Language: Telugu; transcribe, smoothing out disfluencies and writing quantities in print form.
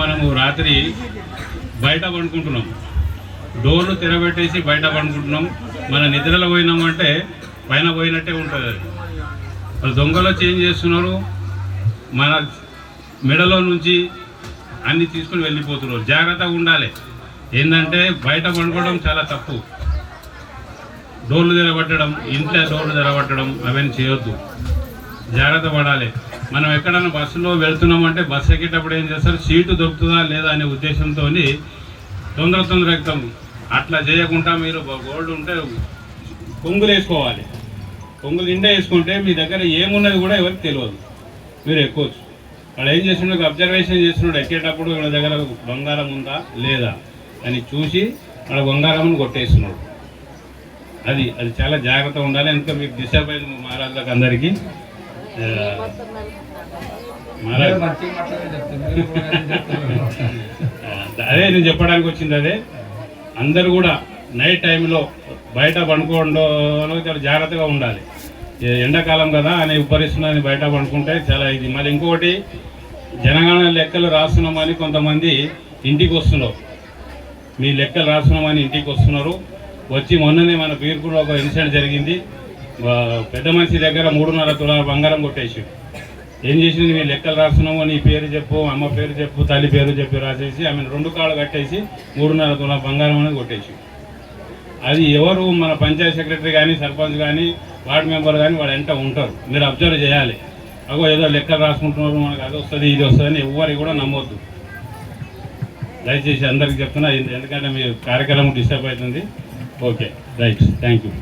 మనము రాత్రి బయట పండుకుంటున్నాం, డోర్లు తెరబెట్టేసి బయట పండుకుంటున్నాం. మన నిద్రలో పోయినామంటే పైన పోయినట్టే ఉంటుంది. అది దొంగలో చేంజ్ చేస్తున్నారు, మన మెడలో నుంచి అన్నీ తీసుకుని వెళ్ళిపోతున్నారు. జాగ్రత్తగా ఉండాలి. ఏంటంటే బయట పండుకోవడం చాలా తప్పు. డోర్లు తెరబట్టడం, ఇంట్లో డోర్లు తెరబట్టడం అవన్నీ చేయొద్దు. జాగ్రత్త పడాలి. మనం ఎక్కడైనా బస్సులో వెళ్తున్నామంటే బస్సు ఎక్కేటప్పుడు ఏం చేస్తారు, సీటు దొరుకుతుందా లేదా అనే ఉద్దేశంతో తొందర ఎక్కుతాం. అట్లా చేయకుండా మీరు గోల్డ్ ఉంటే కొంగులు వేసుకోవాలి. కొంగులు నిండా వేసుకుంటే మీ దగ్గర ఏమున్నది కూడా ఎవరికి తెలియదు, మీరు ఎక్కొచ్చు. వాడు ఏం చేస్తున్నాడు, అబ్జర్వేషన్ చేస్తున్నాడు. ఎక్కేటప్పుడు వాళ్ళ దగ్గర బంగారం ఉందా లేదా అని చూసి వాళ్ళ బంగారం కొట్టేస్తున్నాడు. అది చాలా జాగ్రత్తగా ఉండాలి. ఎందుకంటే మీకు డిస్టర్బ్ అయింది మహారాజులకు అందరికీ. అదే నేను చెప్పడానికి వచ్చింది. అదే అందరూ కూడా నైట్ టైంలో బయట పండుకోవడంలో చాలా జాగ్రత్తగా ఉండాలి. ఎండాకాలం కదా అని ఉబ్బరిస్తున్నది, బయట పండుకుంటే చాలా ఇది. మళ్ళీ ఇంకొకటి, జనగణన లెక్కలు రాస్తున్నామని కొంతమంది ఇంటికి వస్తున్నారు. మీ లెక్కలు రాస్తున్నామని ఇంటికి వస్తున్నారు. వచ్చి మొన్ననే మన పీర్పూర్లో ఒక ఇన్సిడెంట్ జరిగింది. పెద్ద మనిషి దగ్గర 3.5 తులాల బంగారం కొట్టేసి, ఏం చేసింది, మీ లెక్కలు రాస్తున్నాము, నీ పేరు చెప్పు, అమ్మ పేరు చెప్పు, తల్లి పేరు చెప్పి రాసేసి ఆమెను 2 కాళ్ళు కట్టేసి 3.5 తులాల బంగారం అనేది కొట్టేసి. అది ఎవరు, మన పంచాయత్ సెక్రటరీ కానీ, సర్పంచ్ కానీ, వార్డు మెంబర్ కానీ వాడు వెంట ఉంటారు. మీరు అబ్జర్వ్ చేయాలి. అగో ఏదో లెక్కలు రాసుకుంటున్నారు, మనకు అది వస్తుంది ఇది వస్తుంది అని ఎవరికి కూడా నమ్మొద్దు. దయచేసి అందరికి చెప్తున్నా, ఎందుకంటే మీ కార్యక్రమం డిస్టర్బ్ అవుతుంది. Okay, right, thank you.